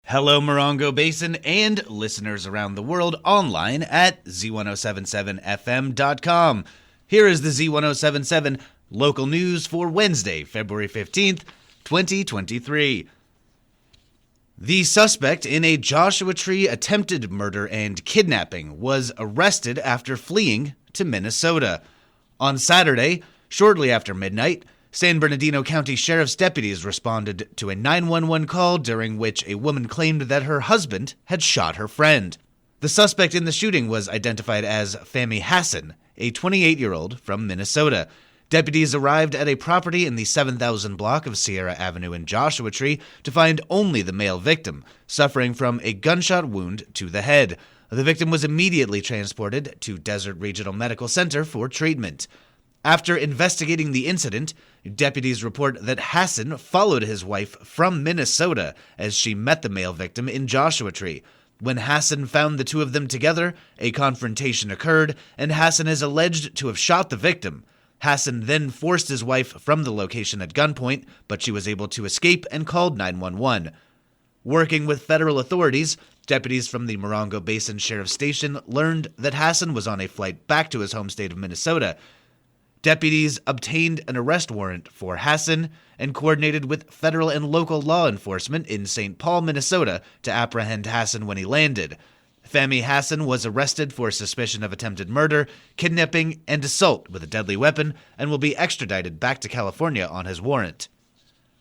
Hello, Morongo Basin and listeners around the world online at Z107.7fm.com. Here is the Z107.7 local news for Wednesday, February 15th, 2023. The suspect in a Joshua Tree attempted murder and kidnapping was arrested after fleeing to Minnesota. On Saturday, shortly after midnight, San Bernardino County Sheriff's deputies responded to a 911 call during which a woman claimed that her husband had shot her friend. The suspect in the shooting was identified as Fahmy Hassan, a 28-year-old from Minnesota. Deputies arrived at a property in the 7,000 block of Sierra Avenue in Joshua Tree to find only the male victim, suffering from a gunshot wound to the head. The victim was immediately transported to Desert Regional Medical Center for treatment. After investigating the incident, deputies report that Hassan followed his wife from Minnesota as she met the male victim in Joshua Tree. When Hassan found the two of them together, a confrontation occurred, and Hassan is alleged to have shot the victim. Hassan then forced his wife from the location at gunpoint, but she was able to escape and called 911. Working with federal authorities, deputies from the Morongo Basin Sheriff's Station learned that Hassan was on a flight back to his home state of Minnesota. Deputies obtained an arrest warrant for Hassan and coordinated with federal and local law enforcement in St. Paul, Minnesota, to apprehend Hassan when he landed. Fahmy Hassan was arrested for suspicion of attempted murder, kidnapping, and assault with a deadly weapon and will be extradited back to California on his warrant.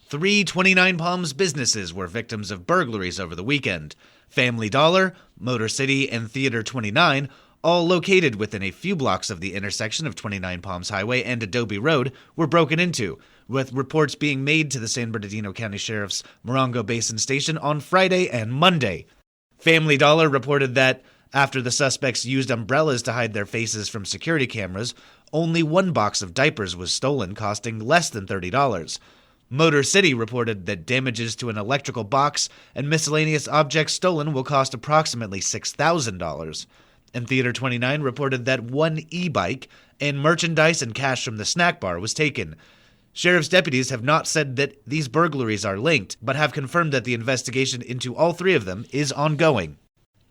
3 29 Palms businesses were victims of burglaries over the weekend. Family Dollar, Motor City, and Theater 29, all located within a few blocks of the intersection of 29 Palms Highway and Adobe Road, were broken into, with reports being made to the San Bernardino County Sheriff's Morongo Basin Station on Friday and Monday. Family Dollar reported that after the suspects used umbrellas to hide their faces from security cameras, only one box of diapers was stolen, costing less than $30. Motor City reported that damages to an electrical box and miscellaneous objects stolen will cost approximately $6,000. And Theater 29 reported that one e-bike and merchandise and cash from the snack bar was taken. Sheriff's deputies have not said that these burglaries are linked, but have confirmed that the investigation into all three of them is ongoing.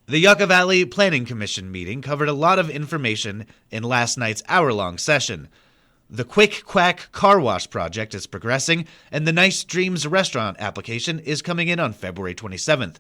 The Yucca Valley Planning Commission meeting covered a lot of information in last night's hour-long session. The Quick Quack Car Wash project is progressing, and the Nice Dreams restaurant application is coming in on February 27th.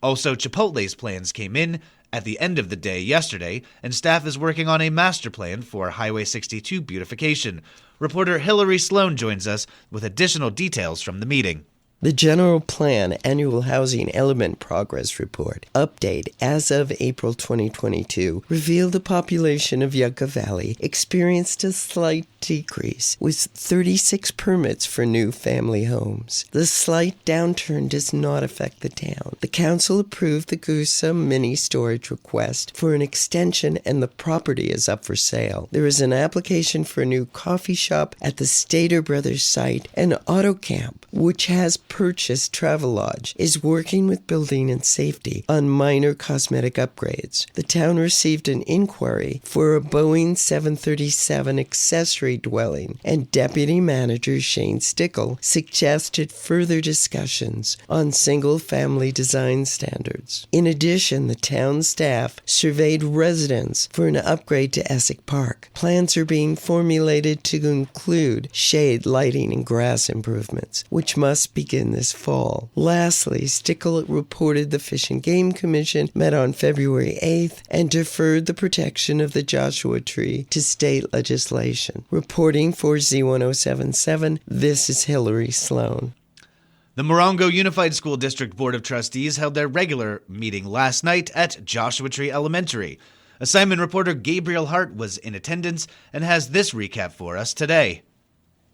Also, Chipotle's plans came in at the end of the day yesterday, and staff is working on a master plan for Highway 62 beautification. Reporter Hillary Sloan joins us with additional details from the meeting. The General Plan Annual Housing Element Progress Report update as of April 2022 revealed the population of Yucca Valley experienced a slight decrease, with 36 permits for new family homes. The slight downturn does not affect the town. The council approved the Gusa mini storage request for an extension, and the property is up for sale. There is an application for a new coffee shop at the Stater Brothers site, and Auto Camp, which has purchased Travelodge, is working with Building and Safety on minor cosmetic upgrades. The town received an inquiry for a Boeing 737 accessory dwelling, and Deputy Manager Shane Stickle suggested further discussions on single-family design standards. In addition, the town staff surveyed residents for an upgrade to Essex Park. Plans are being formulated to include shade, lighting, and grass improvements, which must begin this fall. Lastly, Stickle reported the Fish and Game Commission met on February 8th and deferred the protection of the Joshua Tree to state legislation. Reporting for Z107.7, this is Hillary Sloan. The Morongo Unified School District Board of Trustees held their regular meeting last night at Joshua Tree Elementary. Assignment reporter Gabriel Hart was in attendance and has this recap for us today.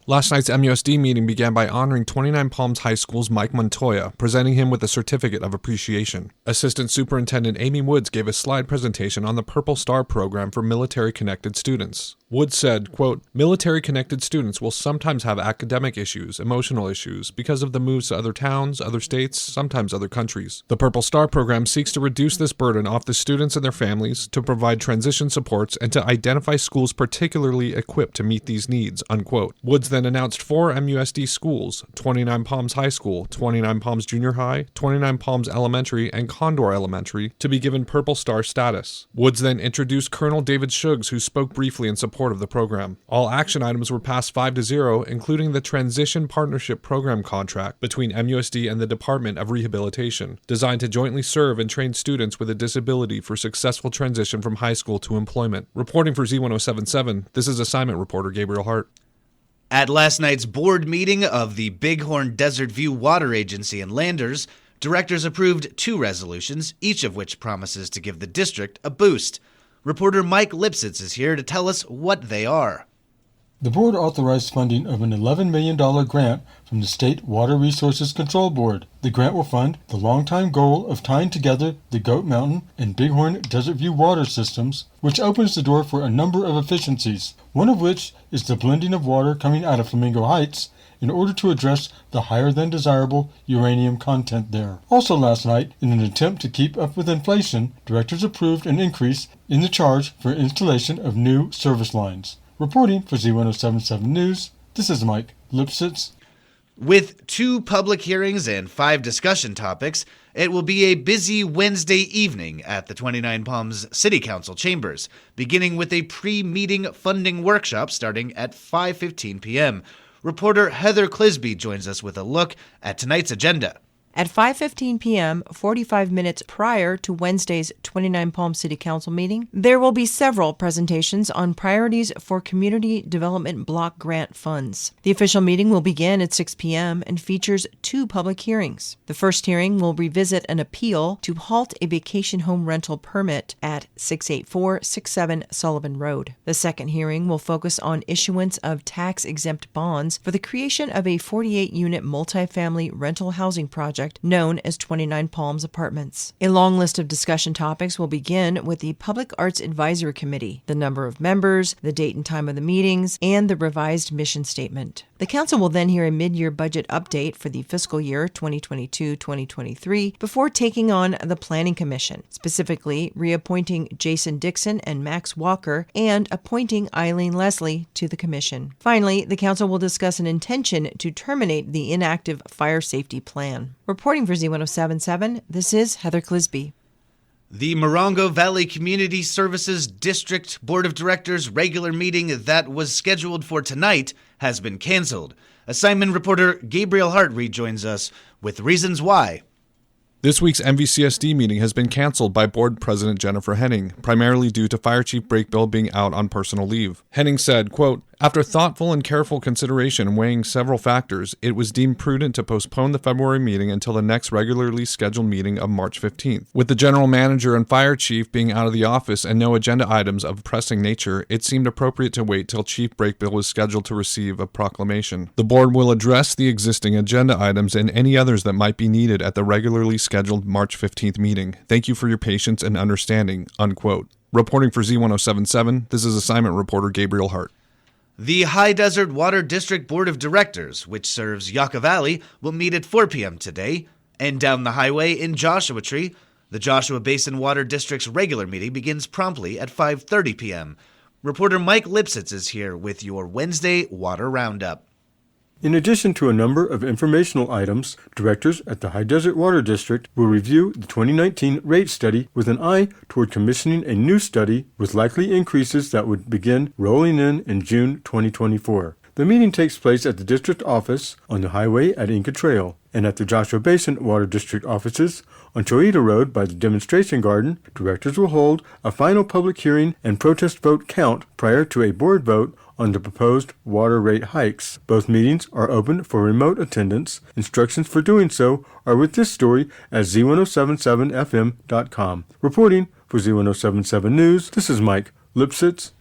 Last night's MUSD meeting began by honoring 29 Palms High School's Mike Montoya, presenting him with a certificate of appreciation. Assistant Superintendent Amy Woods gave a slide presentation on the Purple Star program for military-connected students. Woods said, quote, military-connected students will sometimes have academic issues, emotional issues, because of the moves to other towns, other states, sometimes other countries. The Purple Star program seeks to reduce this burden off the students and their families, to provide transition supports, and to identify schools particularly equipped to meet these needs, unquote. Woods then announced 4 MUSD schools, 29 Palms High School, 29 Palms Junior High, 29 Palms Elementary, and Condor Elementary, to be given Purple Star status. Woods then introduced Colonel David Shugs, who spoke briefly in support of the program. All action items were passed 5-0, including the Transition Partnership Program contract between MUSD and the Department of Rehabilitation, designed to jointly serve and train students with a disability for successful transition from high school to employment. Reporting for Z107.7, this is assignment reporter Gabriel Hart. At last night's board meeting of the Bighorn Desert View Water Agency and Landers, directors approved 2 resolutions, each of which promises to give the district a boost. Reporter Mike Lipsitz is here to tell us what they are. The board authorized funding of an $11 million grant from the State Water Resources Control Board. The grant will fund the long-time goal of tying together the Goat Mountain and Bighorn Desert View water systems, which opens the door for a number of efficiencies, one of which is the blending of water coming out of Flamingo Heights in order to address the higher-than-desirable uranium content there. Also last night, in an attempt to keep up with inflation, directors approved an increase in the charge for installation of new service lines. Reporting for Z107.7 News, this is Mike Lipsitz. With 2 public hearings and 5 discussion topics, it will be a busy Wednesday evening at the 29 Palms City Council chambers, beginning with a pre-meeting funding workshop starting at 5:15 p.m. Reporter Heather Clisby joins us with a look at tonight's agenda. At 5:15 p.m., 45 minutes prior to Wednesday's 29 Palms City Council meeting, there will be several presentations on priorities for Community Development Block Grant funds. The official meeting will begin at 6 p.m. and features 2 public hearings. The first hearing will revisit an appeal to halt a vacation home rental permit at 68467 Sullivan Road. The second hearing will focus on issuance of tax-exempt bonds for the creation of a 48-unit multifamily rental housing project known as 29 Palms Apartments. A long list of discussion topics will begin with the Public Arts Advisory Committee, the number of members, the date and time of the meetings, and the revised mission statement. The council will then hear a mid-year budget update for the fiscal year 2022-2023 before taking on the Planning Commission, specifically reappointing Jason Dixon and Max Walker and appointing Eileen Leslie to the commission. Finally, the council will discuss an intention to terminate the inactive fire safety plan. Reporting for Z107.7, this is Heather Clisby. The Morongo Valley Community Services District Board of Directors regular meeting that was scheduled for tonight has been canceled. Assignment reporter Gabriel Hart rejoins us with reasons why. This week's MVCSD meeting has been canceled by Board President Jennifer Henning, primarily due to Fire Chief Brakebill being out on personal leave. Henning said, quote, after thoughtful and careful consideration weighing several factors, it was deemed prudent to postpone the February meeting until the next regularly scheduled meeting of March 15th. With the General Manager and Fire Chief being out of the office and no agenda items of pressing nature, it seemed appropriate to wait till Chief Brakebill was scheduled to receive a proclamation. The Board will address the existing agenda items and any others that might be needed at the regularly scheduled March 15th meeting. Thank you for your patience and understanding, unquote. Reporting for Z107.7, this is assignment reporter Gabriel Hart. The High Desert Water District Board of Directors, which serves Yucca Valley, will meet at 4 p.m. today. And down the highway in Joshua Tree, the Joshua Basin Water District's regular meeting begins promptly at 5:30 p.m. Reporter Mike Lipsitz is here with your Wednesday Water Roundup. In addition to a number of informational items, directors at the High Desert Water District will review the 2019 rate study with an eye toward commissioning a new study with likely increases that would begin rolling in June 2024. The meeting takes place at the district office on the highway at Inca Trail and at the Joshua Basin Water District offices on Choita Road by the demonstration garden. Directors will hold a final public hearing and protest vote count prior to a board vote on the proposed water rate hikes. Both meetings are open for remote attendance. Instructions for doing so are with this story at Z107.7fm.com. Reporting for Z107.7 News, this is Mike Lipsitz.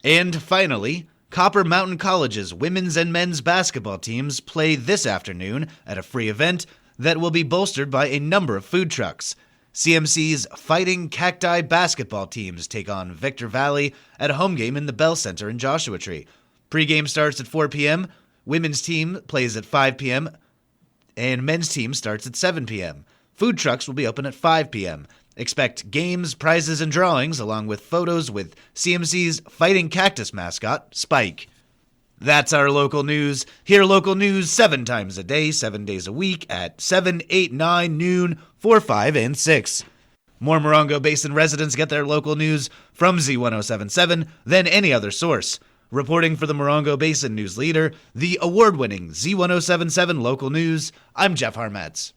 And finally, Copper Mountain College's women's and men's basketball teams play this afternoon at a free event that will be bolstered by a number of food trucks. CMC's Fighting Cacti basketball teams take on Victor Valley at a home game in the Bell Center in Joshua Tree. Pre-game starts at 4 p.m., women's team plays at 5 p.m., and men's team starts at 7 p.m. Food trucks will be open at 5 p.m. Expect games, prizes, and drawings, along with photos with CMC's Fighting Cactus mascot, Spike. That's our local news. Hear local news 7 times a day, 7 days a week at 7, 8, 9, noon, 4, 5, and 6. More Morongo Basin residents get their local news from Z107.7 than any other source. Reporting for the Morongo Basin News Leader, the award-winning Z107.7 Local News, I'm Jeff Harmetz.